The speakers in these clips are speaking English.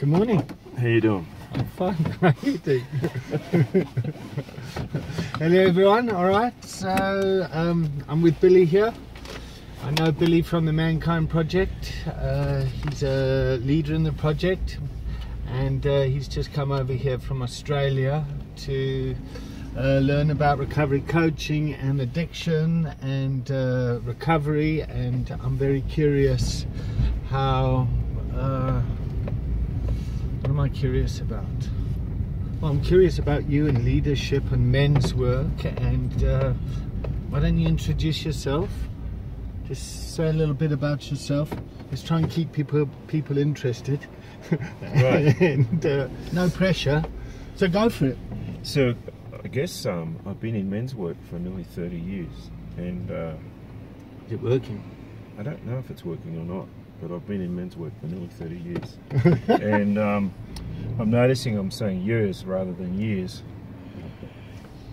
Good morning. How you doing? I'm fine. How you doing? Hello everyone. All right. So I'm with Billy here. I know Billy from the Mankind Project. He's a leader in the project, and he's just come over here from Australia to learn about recovery coaching and addiction and recovery. And I'm very curious how. What am I curious about? Well, I'm curious about you and leadership and men's work. And why don't you introduce yourself? Just say a little bit about yourself. Let's try and keep people interested. Right. And no pressure. So go for it. So I guess I've been in men's work for nearly 30 years, and Is it working? I don't know if it's working or not, but I've been in men's work for nearly 30 years. And I'm noticing I'm saying years rather than years,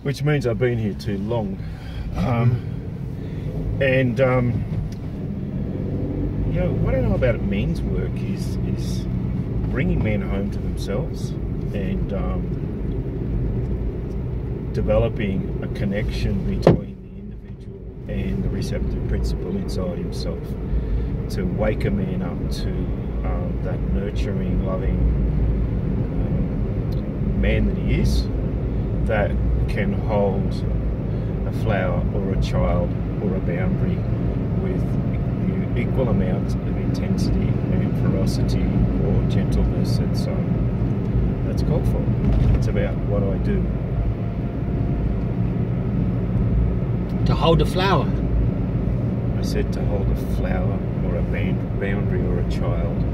which means I've been here too long. You know, what I know about men's work is bringing men home to themselves and developing a connection between the individual and the receptive principle inside himself, to wake a man up to that nurturing, loving man that he is, that can hold a flower or a child or a boundary with equal amounts of intensity and ferocity or gentleness. And so that's called for. It's about what I do. To hold a flower. I said to hold a flower or a boundary or a child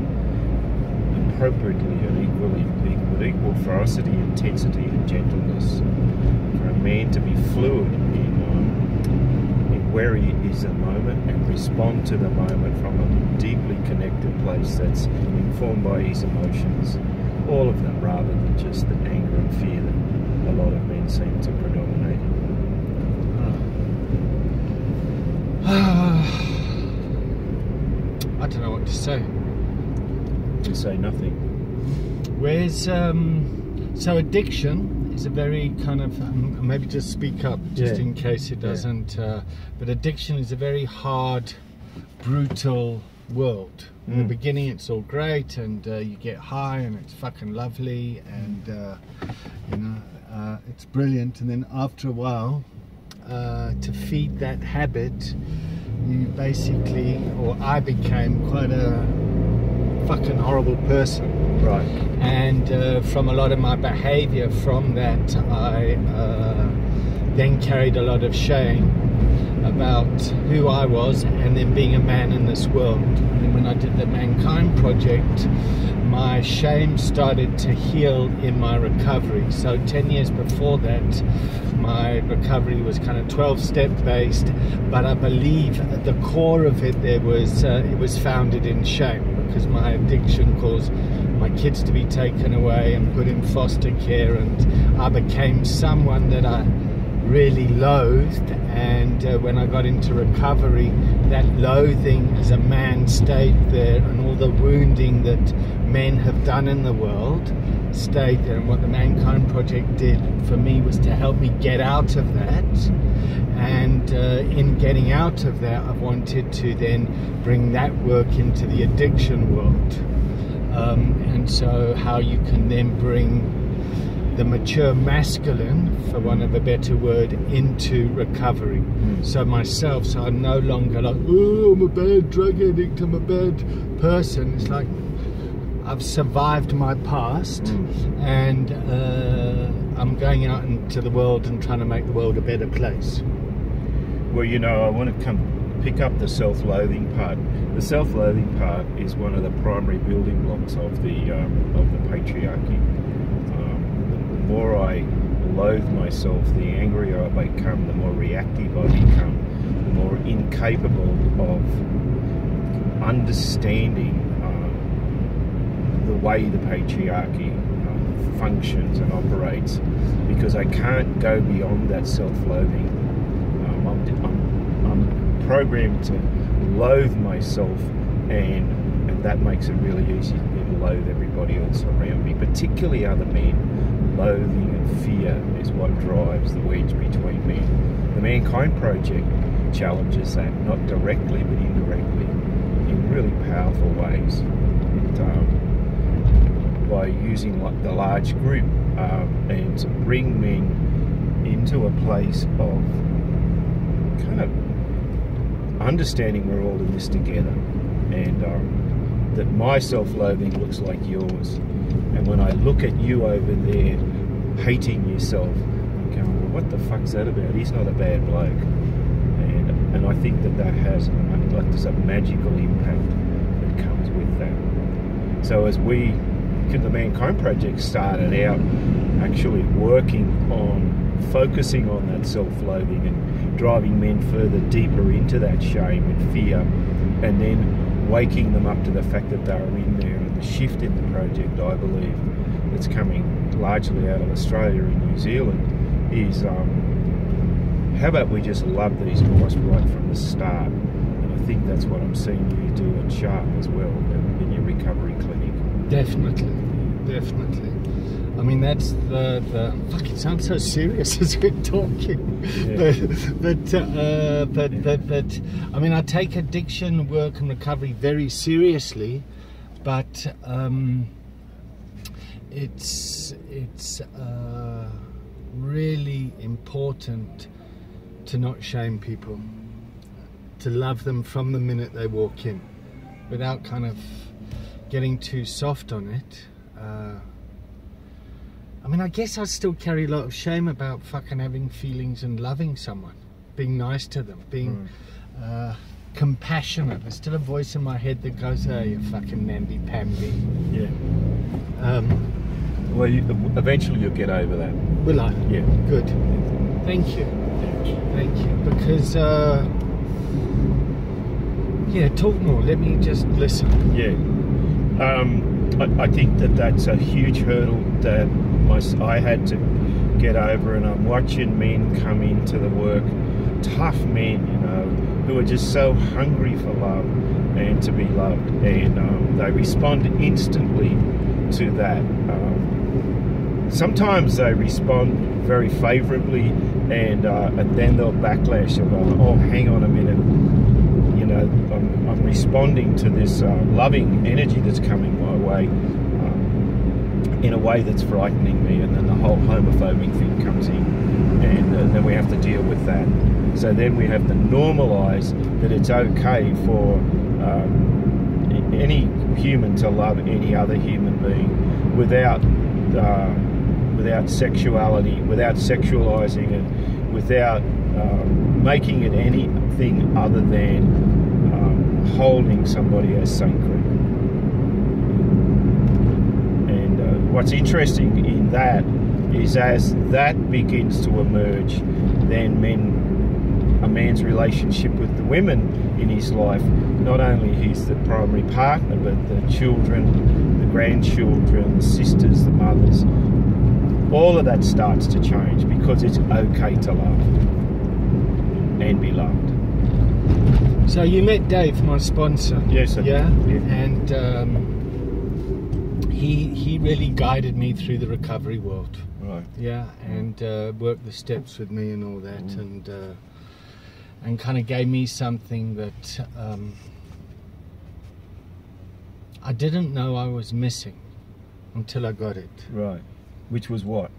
appropriately and equally, with equal ferocity, intensity and gentleness, for a man to be fluid in where he is in the moment and respond to the moment from a deeply connected place that's informed by his emotions, all of them, rather than just the anger and fear that a lot of men seem to predominate. I don't know what to say. You say nothing. Where's so addiction is a very kind of maybe just speak up just in case it doesn't. But addiction is a very hard, brutal world. In the beginning, it's all great, and you get high, and it's fucking lovely, and you know, it's brilliant. And then after a while, to feed that habit, you basically, or I became quite a fucking horrible person. Right. And from a lot of my behavior from that, I then carried a lot of shame about who I was and then being a man in this world. And then when I did the Mankind Project, my shame started to heal in my recovery. So 10 years before that, my recovery was kind of 12-step based, but I believe at the core of it, it was founded in shame, because my addiction caused my kids to be taken away and put in foster care, and I became someone that I really loathed. And when I got into recovery, that loathing as a man stayed there, and all the wounding that men have done in the world stayed there. And what the Mankind Project did for me was to help me get out of that. And in getting out of that, I wanted to then bring that work into the addiction world. And so how you can then bring the mature masculine, for want of a better word, into recovery. So myself, so I'm no longer like, oh, I'm a bad drug addict, I'm a bad person. It's like I've survived my past, and I'm going out into the world and trying to make the world a better place. Well, you know, I want to pick up the self-loathing part. The self-loathing part is one of the primary building blocks of the patriarchy. The more I loathe myself, the angrier I become, the more reactive I become, the more incapable of understanding the way the patriarchy functions and operates, because I can't go beyond that self-loathing. I'm programmed to loathe myself and and that makes it really easy for me to loathe everybody else around me, particularly other men. Loathing and fear is what drives the wedge between men. The Mankind Project challenges that, not directly but indirectly, in really powerful ways. By using the large group and to bring men into a place of kind of understanding we're all in this together, and that my self-loathing looks like yours, and when I look at you over there hating yourself, I'm going, well, what the fuck's that about? He's not a bad bloke. And I think that has like there's a magical impact that comes with that. So as the Mankind Project started out actually working on focusing on that self-loathing and driving men further deeper into that shame and fear, and then waking them up to the fact that they are in there, and the shift in the project, I believe, that's coming largely out of Australia and New Zealand is how about we just love these guys right from the start? And I think that's what I'm seeing you do at Sharp as well, in your recovery clinic. Definitely. I mean, that's the fuck, it sounds so serious as we're talking. Yeah. But I mean, I take addiction work and recovery very seriously, but it's really important to not shame people, to love them from the minute they walk in, without kind of getting too soft on it. I mean, I guess I still carry a lot of shame about fucking having feelings and loving someone, being nice to them, being compassionate. There's still a voice in my head that goes, "Oh, you fucking namby-pamby." Yeah. Well, eventually you'll get over that. Will I? Yeah. Good. Thank you. Thank you. Because, yeah, talk more. Let me just listen. Yeah. I think that's a huge hurdle that I had to get over, and I'm watching men come into the work, tough men, you know, who are just so hungry for love and to be loved, and they respond instantly to that. Sometimes they respond very favourably, and then they'll backlash and go, "Oh, hang on a minute, you know, I'm responding to this loving energy that's coming my way in a way that's frightening me," and then the whole homophobic thing comes in, and then we have to deal with that. So then we have to normalise that it's okay for any human to love any other human being without sexuality, without sexualizing it, without making it anything other than holding somebody as sacred. And what's interesting in that is, as that begins to emerge, then a man's relationship with the women in his life, not only he's the primary partner, but the children, the grandchildren, the sisters, the mothers, all of that starts to change, because it's okay to love and be loved. So you met Dave, my sponsor. Yes, I did. Yeah? And he really guided me through the recovery world. Right. Yeah, and worked the steps with me and all that, and kind of gave me something that I didn't know I was missing until I got it. Right. Which was what?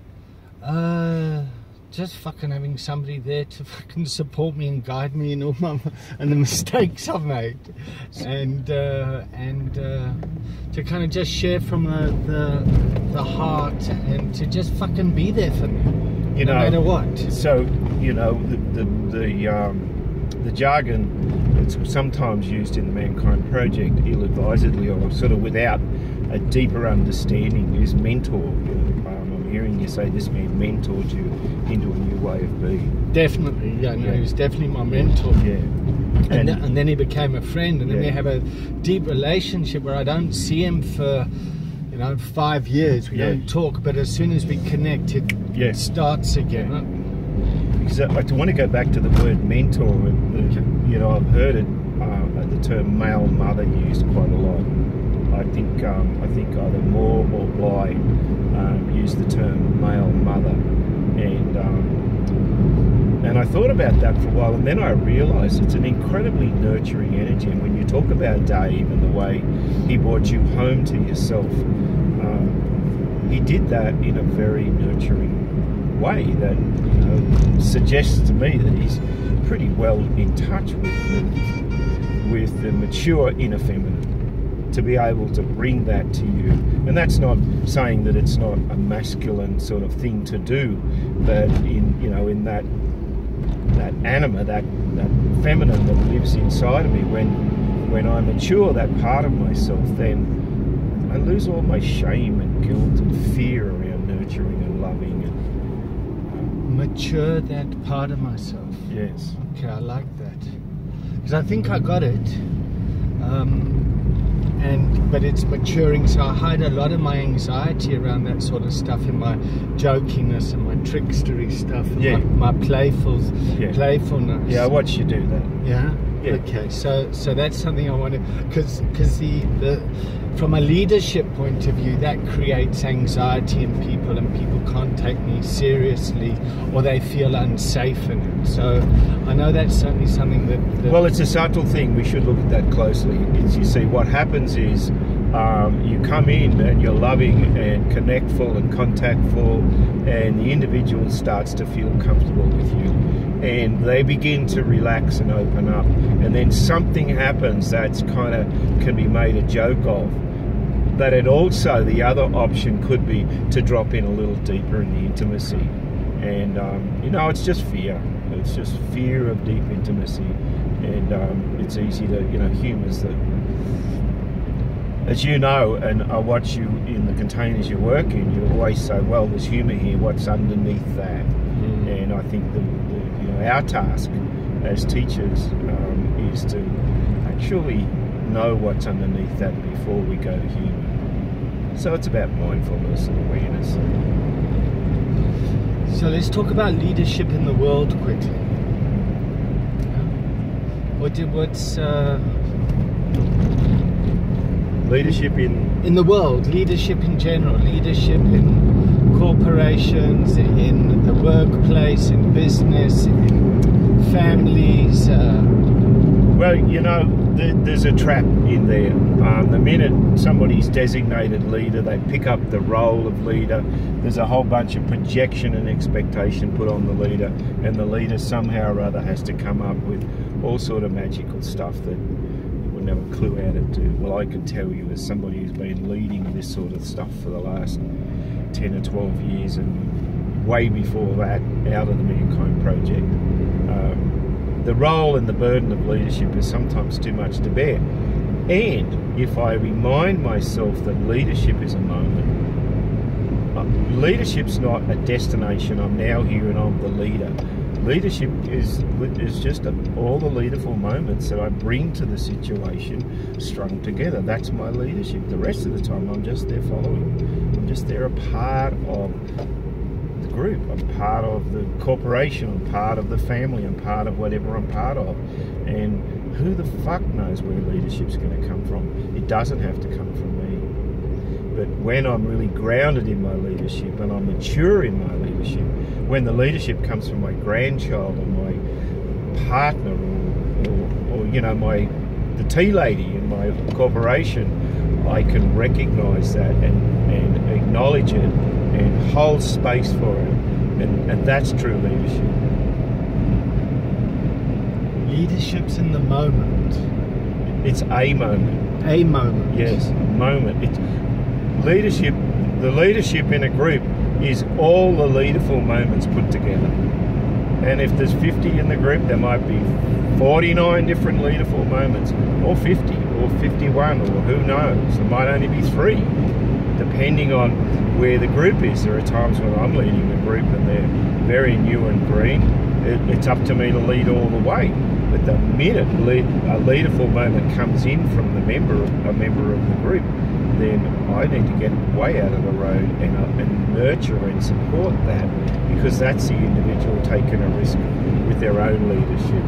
Just fucking having somebody there to fucking support me and guide me in all my and the mistakes I've made, and to kind of just share from the heart, and to just fucking be there for me, no matter what. So you know the jargon that's sometimes used in the Mankind Project, ill-advisedly or sort of without a deeper understanding, is mentor. I'm hearing you say this man mentored you into a new way of being. Definitely, yeah. He was definitely my mentor. Yeah. And then he became a friend, and then we have a deep relationship where I don't see him for 5 years. We don't talk, but as soon as we connect, it starts again. Yeah. Because I want to go back to the word mentor. I've heard it the term male mother used quite a lot. I think either Moore or Bly used the term male mother, and I thought about that for a while, and then I realised it's an incredibly nurturing energy. And when you talk about Dave and the way he brought you home to yourself, he did that in a very nurturing way that suggests to me that he's pretty well in touch with the mature inner feminine, to be able to bring that to you. And that's not saying that it's not a masculine sort of thing to do, but in that anima, that feminine that lives inside of me, when I mature that part of myself, then I lose all my shame and guilt and fear around nurturing and loving. And mature that part of myself. Yes. Okay, I like that, because I think I got it. But it's maturing, so I hide a lot of my anxiety around that sort of stuff in my jokiness and my trickstery stuff, and my playfulness. Yeah, I watch you do that. Yeah? Yeah. Okay, so that's something I want to, because from a leadership point of view, that creates anxiety in people, and people can't take me seriously, or they feel unsafe in it. So I know that's certainly something that well, it's a subtle thing. We should look at that closely. You see, what happens is you come in and you're loving and connectful and contactful, and the individual starts to feel comfortable with you, and they begin to relax and open up, and then something happens that's can be made a joke of. But it also, the other option could be to drop in a little deeper in the intimacy, and it's just fear. It's just fear of deep intimacy, and it's easy to humours that, as you know, and I watch you in the containers you work in, you always say, well, there's humour here, what's underneath that? And I think our task as teachers is to actually know what's underneath that before we go to humour. So it's about mindfulness and awareness. So let's talk about leadership in the world quickly. What's leadership in the world, leadership in general, leadership in corporations, in the workplace, in business, in families. Well, there's a trap in there. The minute somebody's designated leader, they pick up the role of leader, there's a whole bunch of projection and expectation put on the leader, and the leader somehow or other has to come up with all sort of magical stuff that you wouldn't have a clue how to do. Well, I can tell you, as somebody who's been leading this sort of stuff for the last 10 or 12 years, and way before that, out of the Mankind Project, the role and the burden of leadership is sometimes too much to bear. And if I remind myself that leadership is a moment, leadership's not a destination, I'm now here and I'm the leader. Leadership is just all the leaderful moments that I bring to the situation strung together. That's my leadership. The rest of the time I'm just there following. I'm just there, a part of the group, I'm part of the corporation, I'm part of the family, I'm part of whatever I'm part of. And who the fuck knows where leadership's going to come from? It doesn't have to come from me. But when I'm really grounded in my leadership and I'm mature in my leadership, when the leadership comes from my grandchild or my partner or the tea lady in my corporation, I can recognise that and acknowledge it and hold space for it, and that's true leadership. Leadership's in the moment. It's a moment. A moment. Yes, a moment. It's leadership. The leadership in a group is all the leaderful moments put together. And if there's 50 in the group, there might be 49 different leaderful moments, or 50, or 51, or who knows. There might only be 3, depending on where the group is. There are times when I'm leading a group and they're very new and green. It's up to me to lead all the way. But the minute a leaderful moment comes in from a member of the group, then I need to get way out of the road and nurture and support that, because that's the individual taking a risk with their own leadership.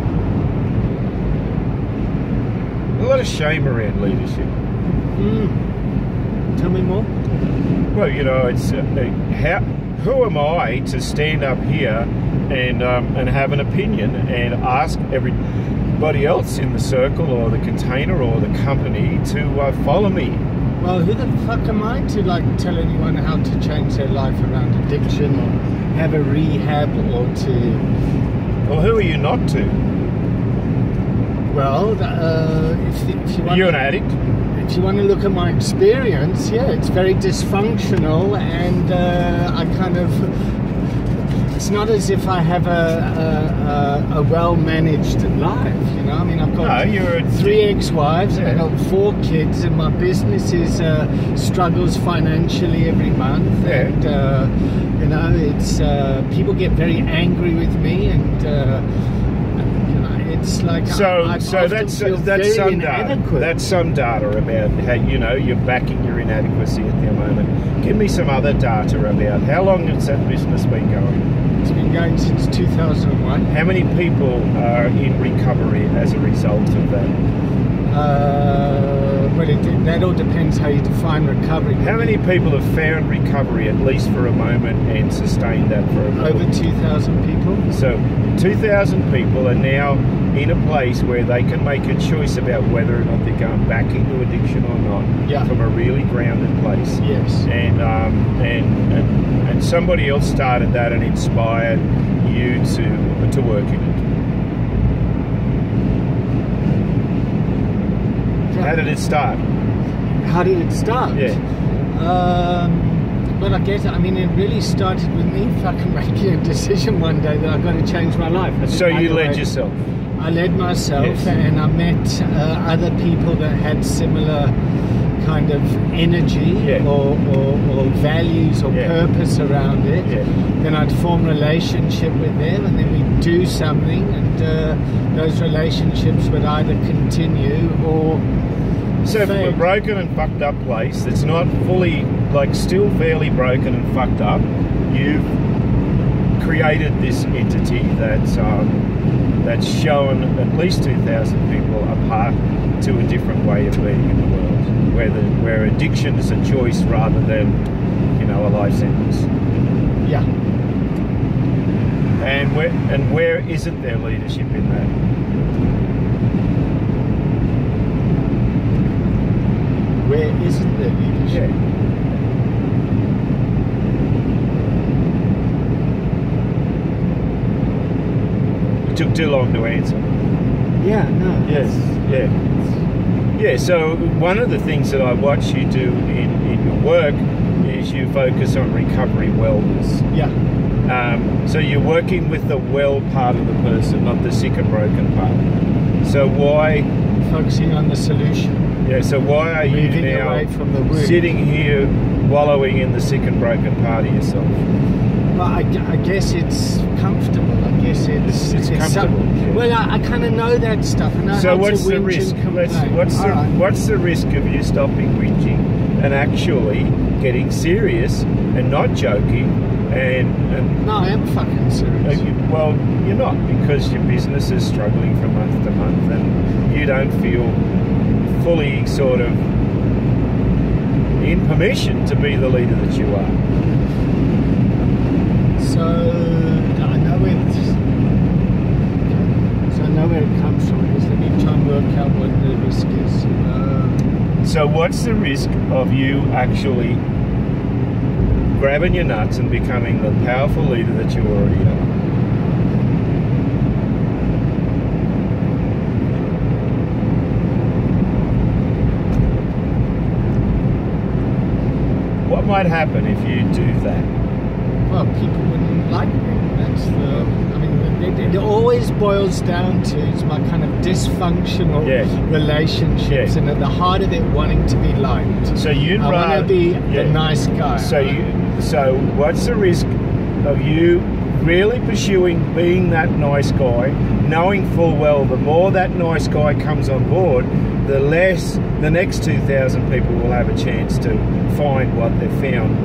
a lot of shame around leadership. Tell me more. Well, you know, it's who am I to stand up here and have an opinion and ask everybody else in the circle or the container or the company to follow me? Well, who the fuck am I to tell anyone how to change their life around addiction or have a rehab or to... Well, who are you not to? Well, if you want... You're an addict? If you want to look at my experience, yeah, it's very dysfunctional, and I kind of... It's not as if I have a well-managed life, you know. I mean, I've got 3 ex-wives, and I've got 4 kids, and my business struggles financially every month, and you know, it's people get very angry with me, and you know, it's like that's some data. That's some data about how, you know, you're backing your inadequacy at the moment. Give me some other data about how long has that business been going? It's been going since 2001. How many people are in recovery as a result of that? Well, that all depends how you define recovery. How many people have found recovery, at least for a moment, and sustained that for a moment? Over 2,000 people. So 2,000 people are now in a place where they can make a choice about whether or not they're going back into addiction or not, from a really grounded place. Yes. And somebody else started that and inspired you to work in it. How did it start? How did it start? Yeah. Well, I guess, I mean, it really started with me fucking making a decision one day that I've got to change my life. So you led yourself? I led myself, yes. And I met other people that had similar kind of energy or values or purpose around it. Yeah. Then I'd form a relationship with them, and then we'd do something, and those relationships would either continue or... So from a broken and fucked up place that's not fully, still fairly broken and fucked up, you've created this entity that's shown at least 2,000 people a path to a different way of being in the world, where addiction is a choice rather than, you know, a life sentence. Yeah. And where isn't there leadership in that? Where isn't there leadership? Yeah. It took too long to answer. Yeah, no. Yes, yeah. Yeah, so one of the things that I watch you do in your work is you focus on recovery wellness. Yeah. So you're working with the well part of the person, not the sick and broken part. So why... Focusing on the solution. Yeah, so why are you now away from the wound, sitting here wallowing in the sick and broken part of yourself? Well, I guess it's comfortable. I guess it's comfortable. Well, I kind of know that stuff. I know so how what's to the risk? What's the risk of you stopping whinging and actually getting serious and not joking? And no, I am fucking serious. Well, you're not, because your business is struggling from month to month, and you don't feel fully sort of in permission to be the leader that you are. So I know where it comes from. Because let me try and work out what the risk is. So what's the risk of you actually grabbing your nuts and becoming the powerful leader that you already are? What might happen if you do that? Well, people wouldn't like me. That's the... I mean, it always boils down to my kind of dysfunctional relationships, and at the heart of it, wanting to be liked. So you'd I want to be the nice guy. So what's the risk of you really pursuing being that nice guy, knowing full well the more that nice guy comes on board, the less the next 2,000 people will have a chance to find what they've found,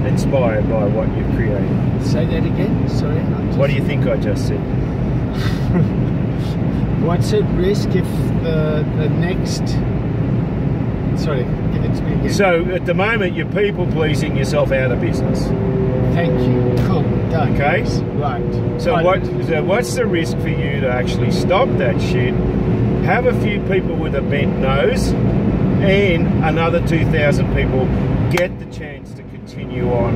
inspired by what you've created? Say that again. Sorry. What do you think I just said? What's at risk if the next... Sorry, give it to me again. So at the moment, you're people pleasing yourself out of business. Thank you. Cool. Done. Okay. Right. So what's the risk for you to actually stop that shit? Have a few people with a bent nose, and another 2,000 people get the chance to continue on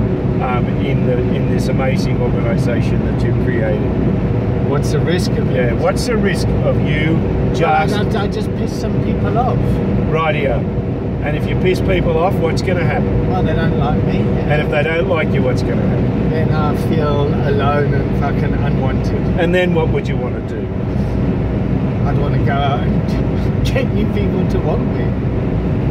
in this amazing organisation that you've created. What's the risk of it? Yeah. What's the risk of you just? I just piss some people off. Rightio. And if you piss people off, what's going to happen? Well, they don't like me. And if they don't like you, what's going to happen? Then I feel alone and fucking unwanted. And then what would you want to do? I'd want to go out and get new people to want me.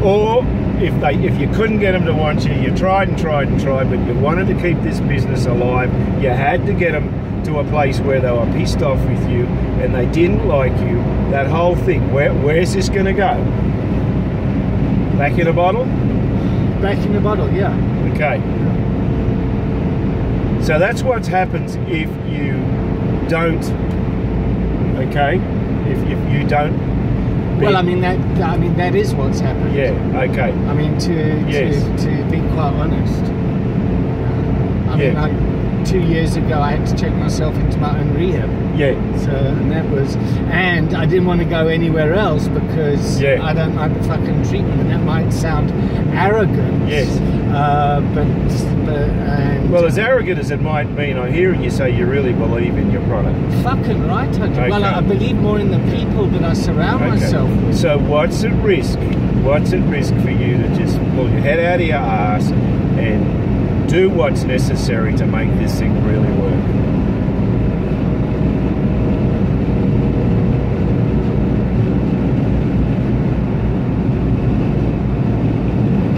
Or if you couldn't get them to want you, you tried and tried and tried, but you wanted to keep this business alive, you had to get them to a place where they were pissed off with you and they didn't like you. That whole thing, where's this going to go? Back in a bottle? Back in the bottle, yeah. Okay. So that's what happens if you don't. Okay. If you don't. Well, I mean that is what's happened. Yeah. Okay. I mean to be quite honest. I mean, 2 years ago I had to check myself into my own rehab. Yeah. So and I didn't want to go anywhere else because I don't like the fucking treatment, and that might sound arrogant. Yes. Well, as arrogant as it might mean, I'm hearing you say you really believe in your product. Fucking right, I do. Okay. Well, I believe more in the people that I surround myself with. So what's at risk? What's at risk for you to just pull your head out of your ass and do what's necessary to make this thing really work?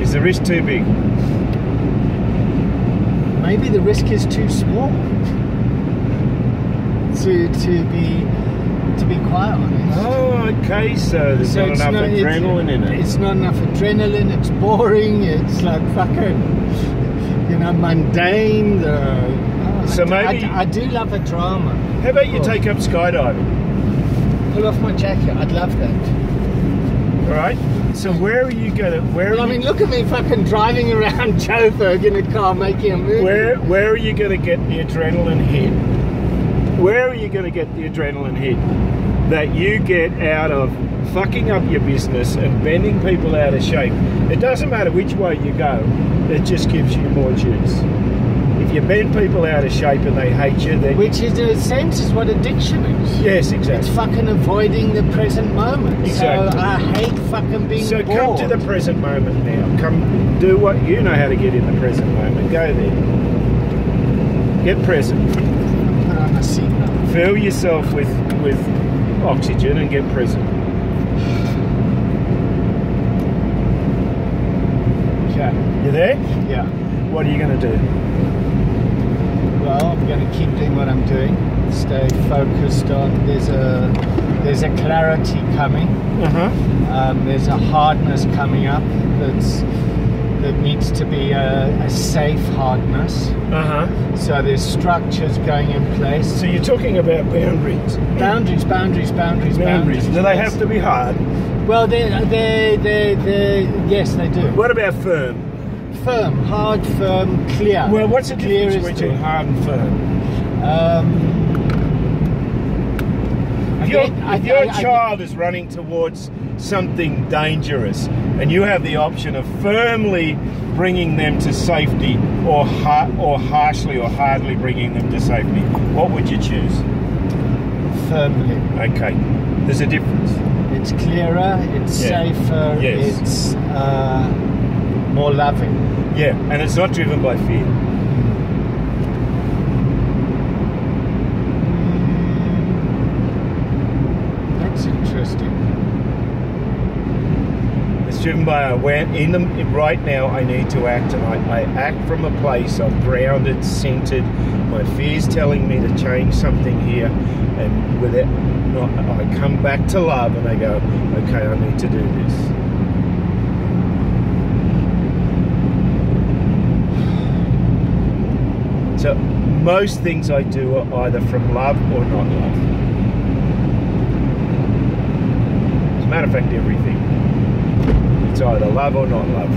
Is the risk too big? Maybe the risk is too small to be quite honest. Oh, okay. So there's not enough adrenaline in it. It's not enough adrenaline. It's boring. It's like fucking, mundane. So maybe I do love a drama. How about you take up skydiving? Pull off my jacket. I'd love that. All right. So where are you going to? Look at me fucking driving around Joburg in a car making a movie. Where are you going to get the adrenaline hit? Where are you going to get the adrenaline hit that you get out of fucking up your business and bending people out of shape? It doesn't matter which way you go, it just gives you more juice. If you bend people out of shape and they hate you, then... Which is, in a sense, is what addiction is. Yes, exactly. It's fucking avoiding the present moment. Exactly. So I hate fucking being bored. So come to the present moment now. Come do what you know how to get in the present moment. Go there. Get present. Put on a seatbelt. Fill yourself with oxygen and get present. Okay. You there? Yeah. What are you going to do? Well, I'm going to keep doing what I'm doing. Stay focused on. There's a clarity coming. There's a hardness coming up that needs to be a safe hardness. So there's structures going in place. So you're talking about boundaries. Boundaries. Do they have to be hard? Well, yes, they do. What about firm? Firm, hard, firm, clear. Well, what's the clear difference between hard and firm? If your child is running towards something dangerous and you have the option of firmly bringing them to safety or harshly or hardly bringing them to safety, what would you choose? Firmly. Okay. There's a difference. It's clearer, it's safer, it's more loving. Yeah, and it's not driven by fear. That's interesting. It's driven by right now I need to act, and I act from a place of grounded, centered. My fear's telling me to change something here, and with it, I come back to love and I go, okay, I need to do this. So most things I do are either from love or not love. matter of fact, everything. It's either love or not love.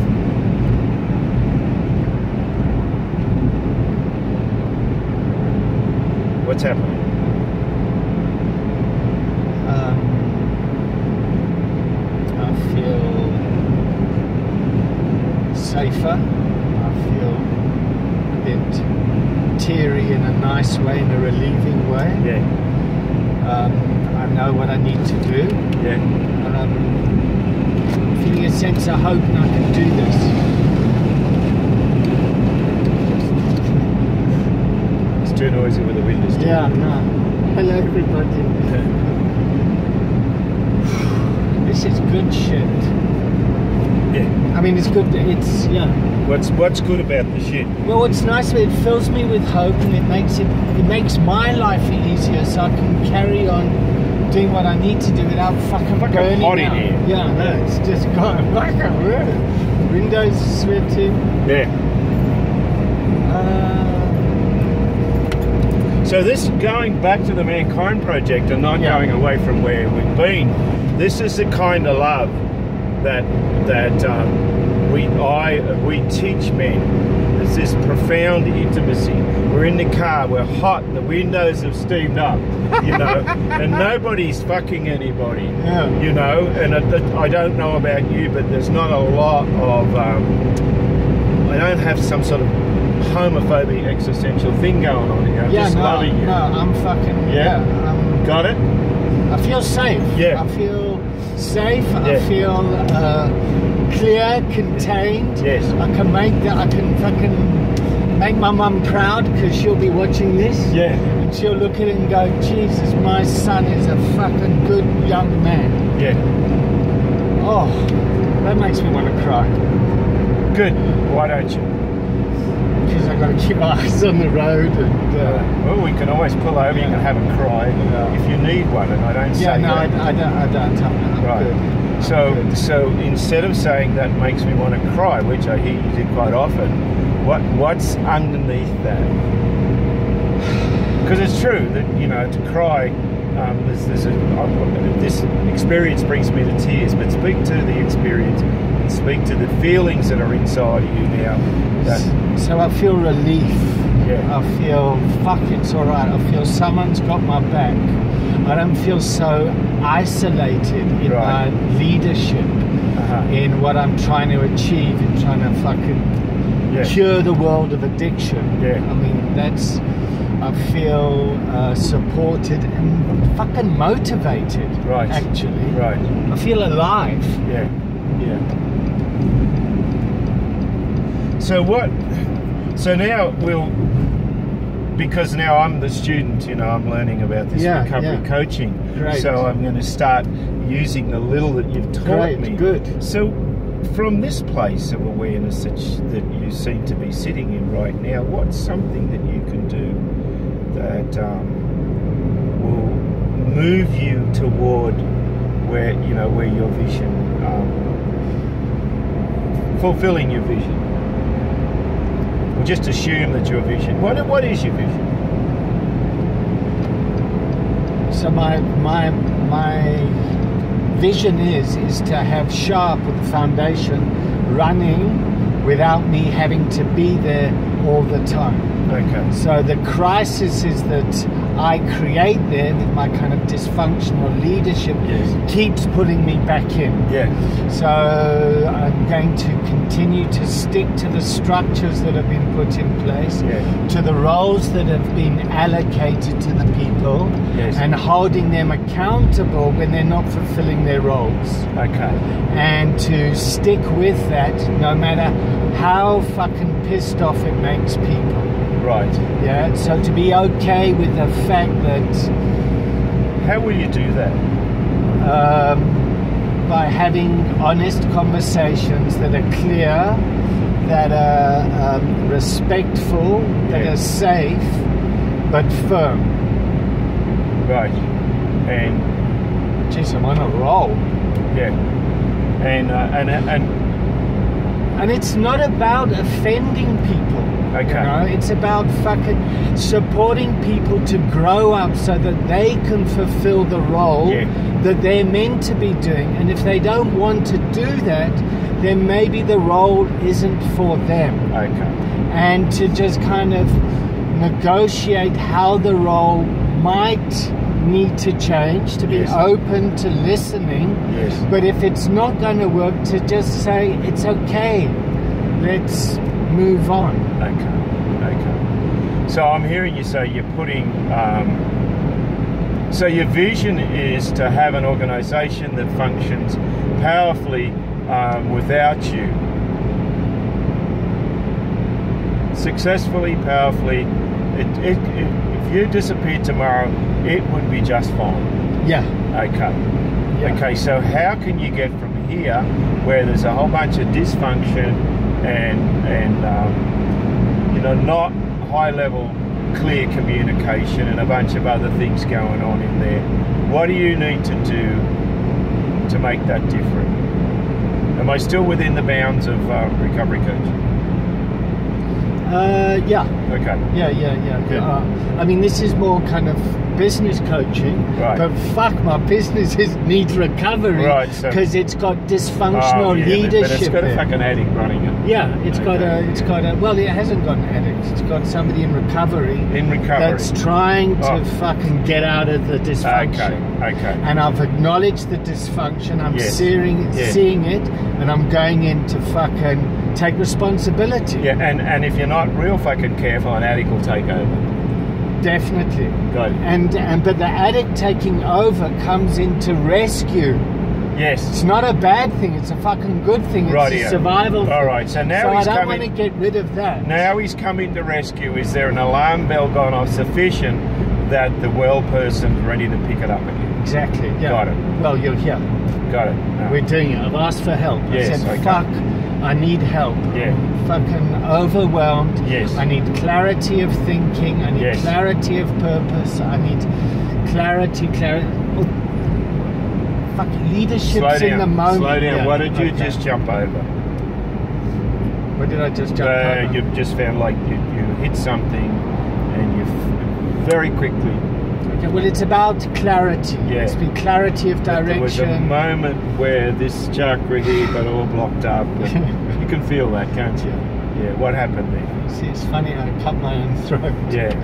What's happening? I feel safer. I feel a bit teary in a nice way, in a relieving way. Yeah. I know what I need to do. Yeah. Feeling a sense of hope and I can do this. It's too noisy with the windows. Yeah, no. Hello everybody. This is good shit. Yeah. I mean, it's good. It's What's good about the shit? Well, what's nice, it fills me with hope, and it makes my life easier, so I can carry on doing what I need to do without fucking burning hot in out. here. Yeah, no, it's just got like a windows sweating. Yeah. So this, going back to the Mankind Project and not going away from where we've been, this is the kind of love that we teach men. It's this profound intimacy. We're in the car, we're hot, the windows have steamed up, you know, and nobody's fucking anybody, you know, and I don't know about you, but there's not a lot of, I don't have some sort of homophobic existential thing going on here. I'm just loving you. No, I'm fucking, Got it? I feel safe. Yeah. I feel safe. I feel clear, contained. Yes. I can fucking make my mum proud because she'll be watching this. Yeah. And she'll look at it and go, Jesus, my son is a fucking good young man. Yeah. Oh, that makes me want to cry. Good. Why don't you? Because I've got to keep my eyes on the road. And, well, we can always pull over. You can have a cry if you need one, and I don't say that. I don't. I'm right. good. So instead of saying that makes me want to cry, which I hear you do quite often, what's underneath that? Because it's true that, you know, to cry, this experience brings me to tears, but speak to the experience and speak to the feelings that are inside of you now. So I feel relief. Yeah. I feel, fuck, it's all right. I feel someone's got my back. I don't feel so isolated in my leadership, in what I'm trying to achieve, in trying to fucking cure the world of addiction. Yeah. I mean, I feel supported and fucking motivated. Right. Actually. Right. I feel alive. Yeah. Yeah. So now because now I'm the student, you know, I'm learning about this recovery coaching. Great. So I'm going to start using the little that you've taught me. Good. So from this place of awareness that you seem to be sitting in right now, what's something that you can do that will move you toward where your vision, fulfilling your vision? Or just assume that your vision. What is your vision? So my vision is to have Sharp with the foundation running without me having to be there all the time. Okay. So the crisis is that I create there, that my kind of dysfunctional leadership keeps pulling me back in. Yeah. So I'm going to continue to stick to the structures that have been put in place, to the roles that have been allocated to the people, and holding them accountable when they're not fulfilling their roles. Okay. And to stick with that no matter how fucking pissed off it makes people. Right. Yeah, so to be okay with the fact that... How will you do that? By having honest conversations that are clear, that are respectful, that are safe, but firm. Right. And... Jeez, I'm on a roll. Yeah. And it's not about offending people. Okay. You know, it's about fucking supporting people to grow up so that they can fulfill the role that they're meant to be doing. And if they don't want to do that, then maybe the role isn't for them. Okay. And to just kind of negotiate how the role might need to change, to be open to listening. Yes. But if it's not going to work, to just say, it's okay, let's move on. Okay. So I'm hearing you say you're putting... so your vision is to have an organisation that functions powerfully without you. Successfully, powerfully. If you disappeared tomorrow, it would be just fine. Yeah. Okay. Yeah. Okay, so how can you get from here, where there's a whole bunch of dysfunction and you know, not high-level clear communication and a bunch of other things going on in there? What do you need to do to make that different? Am I still within the bounds of recovery coaching? Yeah. Okay. Yeah. I mean, this is more kind of business coaching, right. But fuck, my businesses need recovery, right? Because it's got dysfunctional leadership. But it's got a fucking addict running it. Yeah, it's got a. Well, it hasn't got an addict. It's got somebody in recovery. That's trying to fucking get out of the dysfunction. Okay. And I've acknowledged the dysfunction. I'm seeing it, and I'm going in to fucking take responsibility. Yeah, and if you're not real fucking careful, an addict will take over. Definitely. Got it. But the addict taking over comes in to rescue. Yes. It's not a bad thing. It's a fucking good thing. It's a survival thing. All right. So now I don't want to get rid of that. Now he's coming to rescue. Is there an alarm bell gone off sufficient that the well person's ready to pick it up again? Exactly. Yeah. Got it. Well, you're here. Got it. No. We're doing it. I've asked for help. Yes, I said, okay. fuck, I need help. Yeah. I'm fucking overwhelmed. Yes. I need clarity of thinking. I need clarity of purpose. I need clarity. Fucking leadership's in the moment. Slow down. Yeah. What did you just jump over? What did I just jump over? You just found like you hit something and you very quickly. Okay, well, it's about clarity. Yeah. It's been clarity of direction. There was a moment where this chakra here got all blocked up. You can feel that, can't you? Yeah. What happened there? See, it's funny. I cut my own throat. Yeah.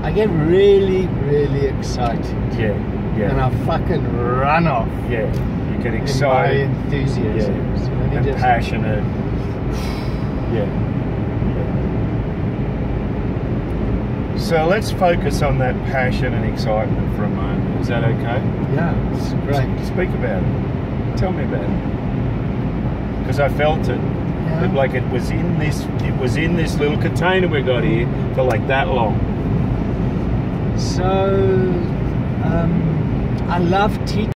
I get really, really excited. Yeah. And I fucking run off. Yeah. You get excited. In my enthusiasm. Yeah. And passionate. Yeah. So let's focus on that passion and excitement for a moment. Is that okay? Yeah, it's great. Speak about it. Tell me about it. Because I felt it. Yeah. Like it was in this little container we got here for like that long. So I love teaching.